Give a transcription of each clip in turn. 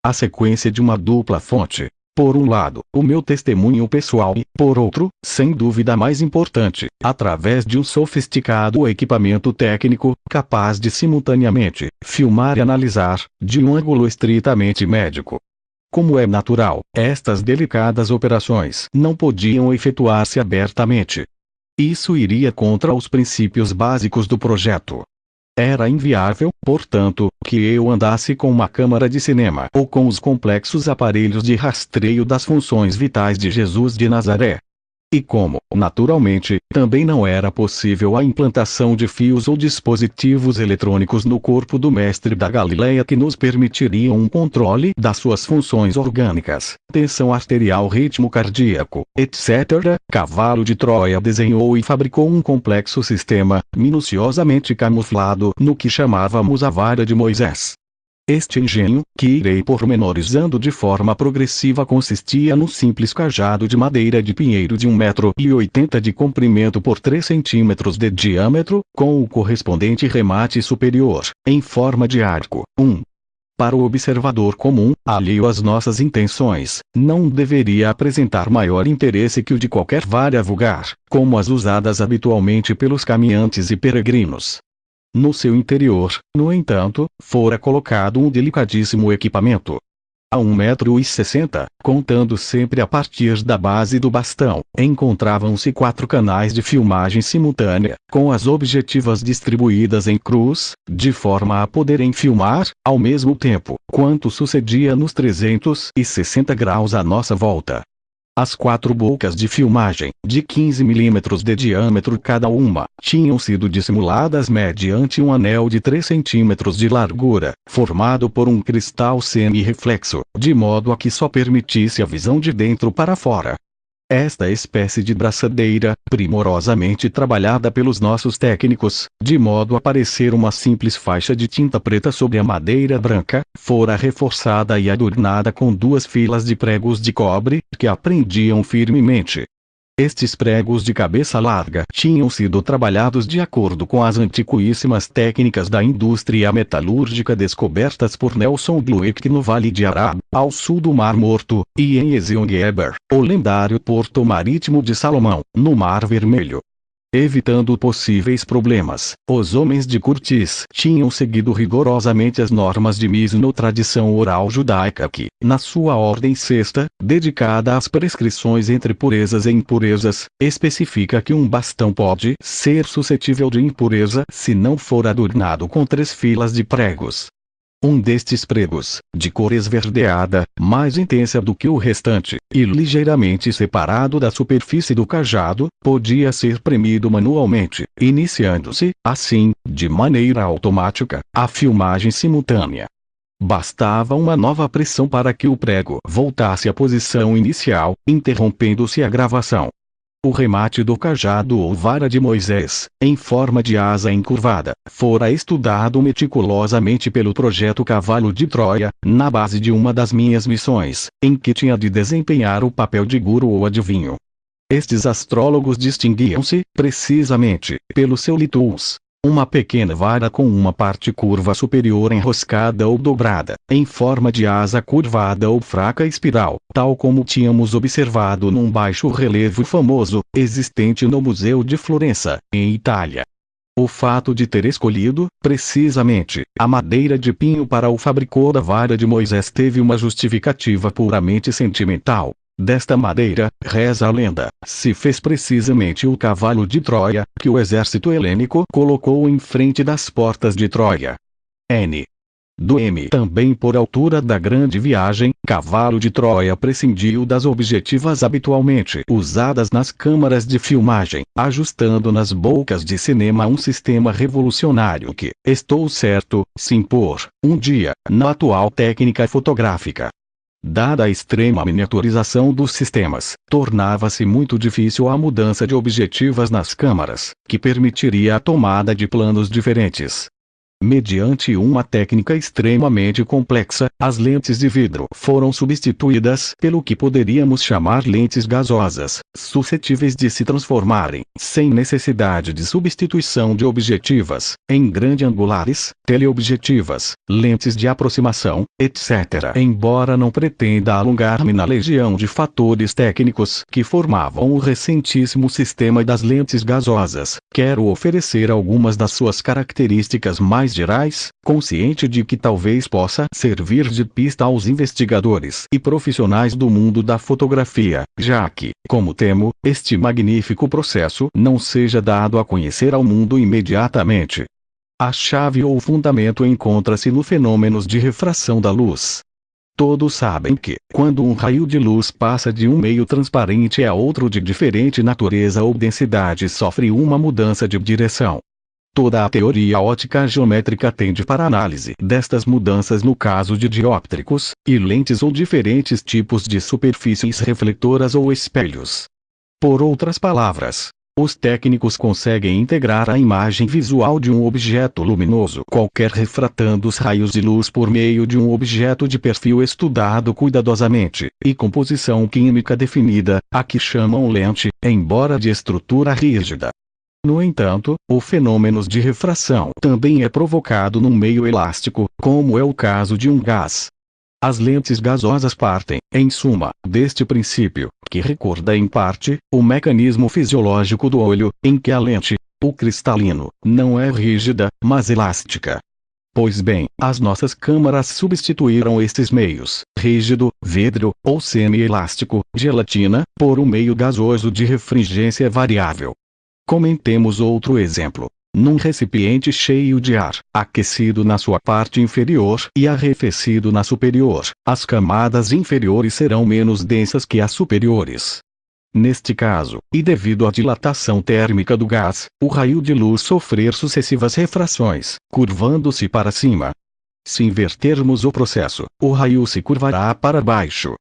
a sequência de uma dupla fonte. Por um lado, o meu testemunho pessoal e, por outro, sem dúvida mais importante, através de um sofisticado equipamento técnico, capaz de simultaneamente filmar e analisar, de um ângulo estritamente médico. Como é natural, estas delicadas operações não podiam efetuar-se abertamente. Isso iria contra os princípios básicos do projeto. Era inviável, portanto, que eu andasse com uma câmara de cinema ou com os complexos aparelhos de rastreio das funções vitais de Jesus de Nazaré. E como, naturalmente, também não era possível a implantação de fios ou dispositivos eletrônicos no corpo do Mestre da Galileia que nos permitiriam um controle das suas funções orgânicas, tensão arterial, ritmo cardíaco, etc., Cavalo de Troia desenhou e fabricou um complexo sistema, minuciosamente camuflado no que chamávamos a vara de Moisés. Este engenho, que irei pormenorizando de forma progressiva, consistia num simples cajado de madeira de pinheiro de 1,80 m de comprimento por 3 cm de diâmetro, com o correspondente remate superior, em forma de arco. Para o observador comum, alheio às nossas intenções, não deveria apresentar maior interesse que o de qualquer vara vulgar, como as usadas habitualmente pelos caminhantes e peregrinos. No seu interior, no entanto, fora colocado um delicadíssimo equipamento. A 1,60 m, contando sempre a partir da base do bastão, encontravam-se 4 canais de filmagem simultânea, com as objetivas distribuídas em cruz, de forma a poderem filmar, ao mesmo tempo, quanto sucedia nos 360 graus à nossa volta. As 4 bocas de filmagem, de 15 mm de diâmetro cada uma, tinham sido dissimuladas mediante um anel de 3 cm de largura, formado por um cristal semi-reflexo, de modo a que só permitisse a visão de dentro para fora. Esta espécie de braçadeira, primorosamente trabalhada pelos nossos técnicos, de modo a parecer uma simples faixa de tinta preta sobre a madeira branca, fora reforçada e adornada com 2 filas de pregos de cobre, que a prendiam firmemente. Estes pregos de cabeça larga tinham sido trabalhados de acordo com as antiquíssimas técnicas da indústria metalúrgica descobertas por Nelson Glueck no Vale de Arab, ao sul do Mar Morto, e em Ezion-Geber, o lendário porto marítimo de Salomão, no Mar Vermelho. Evitando possíveis problemas, os homens de Curtis tinham seguido rigorosamente as normas de Misno, tradição oral judaica que, na sua ordem sexta, dedicada às prescrições entre purezas e impurezas, especifica que um bastão pode ser suscetível de impureza se não for adornado com 3 filas de pregos. Um destes pregos, de cor esverdeada, mais intensa do que o restante, e ligeiramente separado da superfície do cajado, podia ser premido manualmente, iniciando-se, assim, de maneira automática, a filmagem simultânea. Bastava uma nova pressão para que o prego voltasse à posição inicial, interrompendo-se a gravação. O remate do cajado ou vara de Moisés, em forma de asa encurvada, fora estudado meticulosamente pelo projeto Cavalo de Troia, na base de uma das minhas missões, em que tinha de desempenhar o papel de guru ou adivinho. Estes astrólogos distinguiam-se, precisamente, pelo seu litus, uma pequena vara com uma parte curva superior enroscada ou dobrada, em forma de asa curvada ou fraca espiral, tal como tínhamos observado num baixo relevo famoso, existente no Museu de Florença, em Itália. O fato de ter escolhido, precisamente, a madeira de pinho para o fabricor da vara de Moisés teve uma justificativa puramente sentimental. Desta madeira, reza a lenda, se fez precisamente o cavalo de Troia, que o exército helênico colocou em frente das portas de Troia. Do M. Também por altura da grande viagem, Cavalo de Troia prescindiu das objetivas habitualmente usadas nas câmaras de filmagem, ajustando nas bocas de cinema um sistema revolucionário que, estou certo, se impor, um dia, na atual técnica fotográfica. Dada a extrema miniaturização dos sistemas, tornava-se muito difícil a mudança de objetivas nas câmaras, que permitiria a tomada de planos diferentes. Mediante uma técnica extremamente complexa, as lentes de vidro foram substituídas pelo que poderíamos chamar lentes gasosas, suscetíveis de se transformarem, sem necessidade de substituição de objetivas, em grande angulares, teleobjetivas, lentes de aproximação, etc. Embora não pretenda alongar-me na legião de fatores técnicos que formavam o recentíssimo sistema das lentes gasosas, quero oferecer algumas das suas características mais gerais, consciente de que talvez possa servir de pista aos investigadores e profissionais do mundo da fotografia, já que, como temo, este magnífico processo não seja dado a conhecer ao mundo imediatamente. A chave ou fundamento encontra-se no fenômeno de refração da luz. Todos sabem que, quando um raio de luz passa de um meio transparente a outro de diferente natureza ou densidade, sofre uma mudança de direção. Toda a teoria ótica geométrica tende para a análise destas mudanças no caso de dióptricos, e lentes ou diferentes tipos de superfícies refletoras ou espelhos. Por outras palavras, os técnicos conseguem integrar a imagem visual de um objeto luminoso qualquer refratando os raios de luz por meio de um objeto de perfil estudado cuidadosamente, e composição química definida, a que chamam lente, embora de estrutura rígida. No entanto, o fenômeno de refração também é provocado num meio elástico, como é o caso de um gás. As lentes gasosas partem, em suma, deste princípio, que recorda em parte, o mecanismo fisiológico do olho, em que a lente, o cristalino, não é rígida, mas elástica. Pois bem, as nossas câmaras substituíram estes meios, rígido, vidro, ou semi-elástico, gelatina, por um meio gasoso de refrigência variável. Comentemos outro exemplo. Num recipiente cheio de ar, aquecido na sua parte inferior e arrefecido na superior, as camadas inferiores serão menos densas que as superiores. Neste caso, e devido à dilatação térmica do gás, o raio de luz sofrer sucessivas refrações, curvando-se para cima. Se invertermos o processo, o raio se curvará para baixo.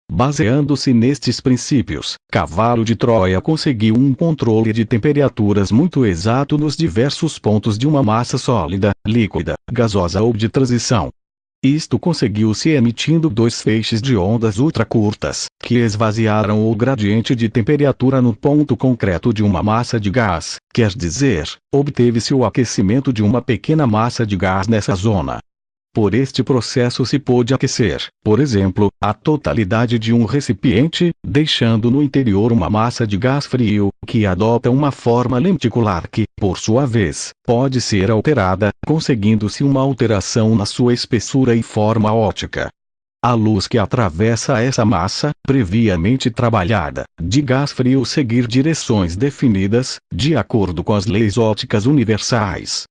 Baseando-se nestes princípios, Cavalo de Troia conseguiu um controle de temperaturas muito exato nos diversos pontos de uma massa sólida, líquida, gasosa ou de transição. Isto conseguiu-se emitindo dois feixes de ondas ultracurtas, que esvaziaram o gradiente de temperatura no ponto concreto de uma massa de gás, quer dizer, obteve-se o aquecimento de uma pequena massa de gás nessa zona. Por este processo se pôde aquecer, por exemplo, a totalidade de um recipiente, deixando no interior uma massa de gás frio, que adota uma forma lenticular que, por sua vez, pode ser alterada, conseguindo-se uma alteração na sua espessura e forma óptica. A luz que atravessa essa massa, previamente trabalhada, de gás frio seguir direções definidas, de acordo com as leis ópticas universais.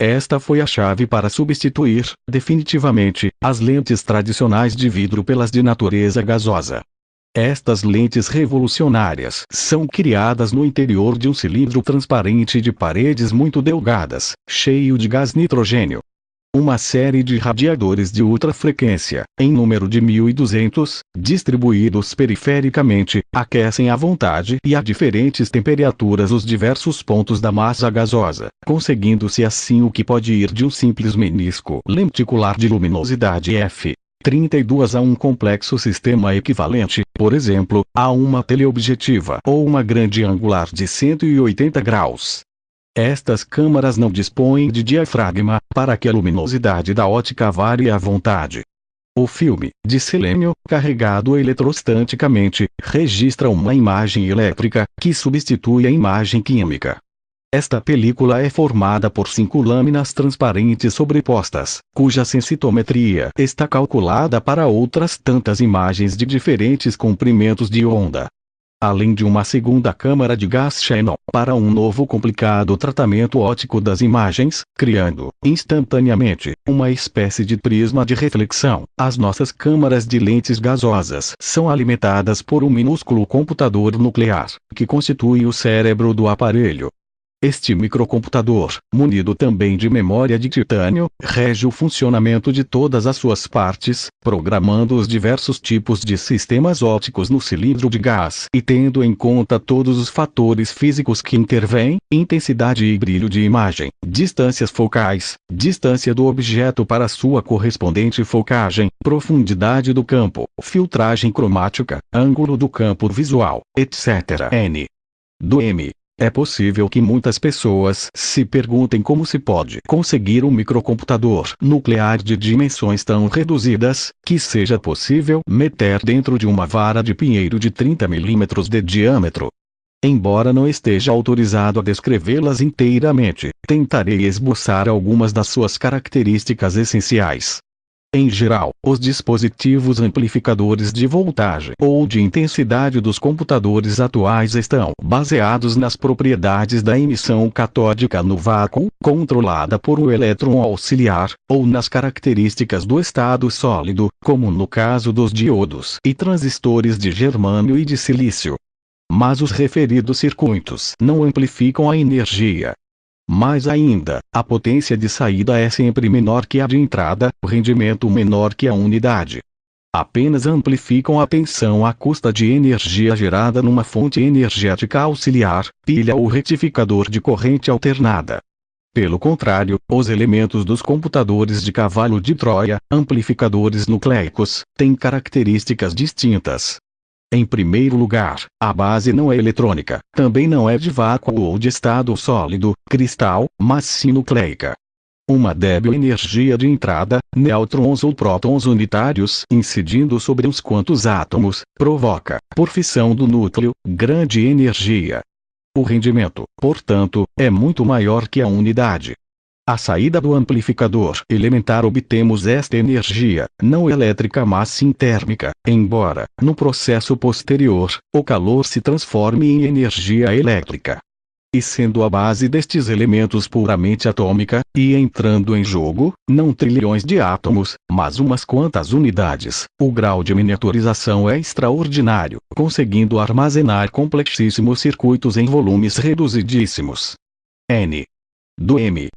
Esta foi a chave para substituir, definitivamente, as lentes tradicionais de vidro pelas de natureza gasosa. Estas lentes revolucionárias são criadas no interior de um cilindro transparente de paredes muito delgadas, cheio de gás nitrogênio. Uma série de radiadores de ultrafrequência, em número de 1200, distribuídos perifericamente, aquecem à vontade e a diferentes temperaturas os diversos pontos da massa gasosa, conseguindo-se assim o que pode ir de um simples menisco lenticular de luminosidade f32 a um complexo sistema equivalente, por exemplo, a uma teleobjetiva ou uma grande angular de 180 graus. Estas câmaras não dispõem de diafragma, para que a luminosidade da ótica varie à vontade. O filme, de selênio, carregado eletrostaticamente, registra uma imagem elétrica, que substitui a imagem química. Esta película é formada por 5 lâminas transparentes sobrepostas, cuja sensitometria está calculada para outras tantas imagens de diferentes comprimentos de onda. Além de uma segunda câmara de gás Shannon, para um novo complicado tratamento óptico das imagens, criando, instantaneamente, uma espécie de prisma de reflexão. As nossas câmaras de lentes gasosas são alimentadas por um minúsculo computador nuclear, que constitui o cérebro do aparelho. Este microcomputador, munido também de memória de titânio, rege o funcionamento de todas as suas partes, programando os diversos tipos de sistemas ópticos no cilindro de gás e tendo em conta todos os fatores físicos que intervêm: intensidade e brilho de imagem, distâncias focais, distância do objeto para sua correspondente focagem, profundidade do campo, filtragem cromática, ângulo do campo visual, etc. N. Do M. É possível que muitas pessoas se perguntem como se pode conseguir um microcomputador nuclear de dimensões tão reduzidas, que seja possível meter dentro de uma vara de pinheiro de 30 mm de diâmetro. Embora não esteja autorizado a descrevê-las inteiramente, tentarei esboçar algumas das suas características essenciais. Em geral, os dispositivos amplificadores de voltagem ou de intensidade dos computadores atuais estão baseados nas propriedades da emissão catódica no vácuo, controlada por um elétron auxiliar, ou nas características do estado sólido, como no caso dos diodos e transistores de germânio e de silício. Mas os referidos circuitos não amplificam a energia. Mais ainda, a potência de saída é sempre menor que a de entrada, o rendimento menor que a unidade. Apenas amplificam a tensão à custa de energia gerada numa fonte energética auxiliar, pilha ou retificador de corrente alternada. Pelo contrário, os elementos dos computadores de cavalo de Troia, amplificadores nucleicos, têm características distintas. Em primeiro lugar, a base não é eletrônica, também não é de vácuo ou de estado sólido, cristal, mas sim nucleica. Uma débil energia de entrada, nêutrons ou prótons unitários incidindo sobre uns quantos átomos, provoca, por fissão do núcleo, grande energia. O rendimento, portanto, é muito maior que a unidade. À saída do amplificador elementar obtemos esta energia, não elétrica mas sim térmica, embora, no processo posterior, o calor se transforme em energia elétrica. E sendo a base destes elementos puramente atômica, e entrando em jogo, não trilhões de átomos, mas umas quantas unidades, o grau de miniaturização é extraordinário, conseguindo armazenar complexíssimos circuitos em volumes reduzidíssimos. N. Do M.